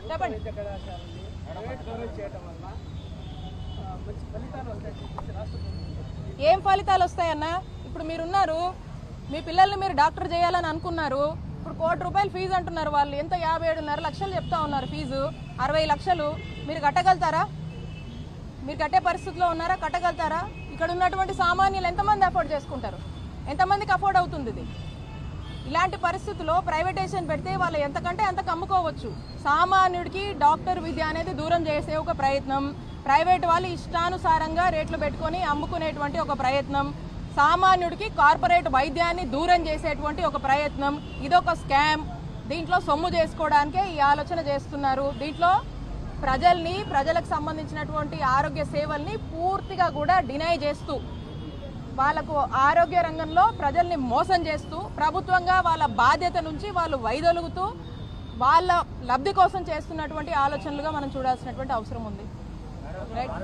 చెప్పండి. ఏం ఫలితాలు వస్తాయన్నా? ఇప్పుడు మీరున్నారు, మీ పిల్లల్ని మీరు డాక్టర్ చేయాలని అనుకున్నారు. ఇప్పుడు ₹1 కోటి ఫీజు అంటున్నారు వాళ్ళు. ఎంత 57.5 లక్షలు చెప్తా ఉన్నారు ఫీజు. 60 లక్షలు మీరు కట్టగలుగుతారా? మీరు కట్టే పరిస్థితిలో ఉన్నారా? కట్టగలుగుతారా? ఇక్కడ ఉన్నటువంటి సామాన్యులు ఎంతమంది అఫోర్డ్ చేసుకుంటారు? ఎంతమందికి అఫోర్డ్ అవుతుంది ఇది? ఇలాంటి పరిస్థితుల్లో ప్రైవేటైజేషన్ పెడితే వాళ్ళు ఎంతకంటే అంత కమ్ముకోవచ్చు. సామాన్యుడికి డాక్టర్ విద్య అనేది దూరం చేసే ఒక ప్రయత్నం, ప్రైవేట్ వాళ్ళు ఇష్టానుసారంగా రేట్లు పెట్టుకొని అమ్ముకునేటువంటి ఒక ప్రయత్నం, సామాన్యుడికి కార్పొరేట్ వైద్యాన్ని దూరం చేసేటువంటి ఒక ప్రయత్నం. ఇదొక స్కామ్. దీంట్లో సొమ్ము చేసుకోవడానికే ఈ ఆలోచన చేస్తున్నారు. దీంట్లో ప్రజలకు సంబంధించినటువంటి ఆరోగ్య సేవల్ని పూర్తిగా కూడా డినై చేస్తూ, వాళ్ళకు ఆరోగ్య రంగంలో ప్రజల్ని మోసం చేస్తూ, ప్రభుత్వంగా వాళ్ళ బాధ్యత నుంచి వాళ్ళు వైదొలుగుతూ వాళ్ళ లబ్ధి కోసం చేస్తున్నటువంటి ఆలోచనలుగా మనం చూడాల్సినటువంటి అవసరం ఉంది. రైట్.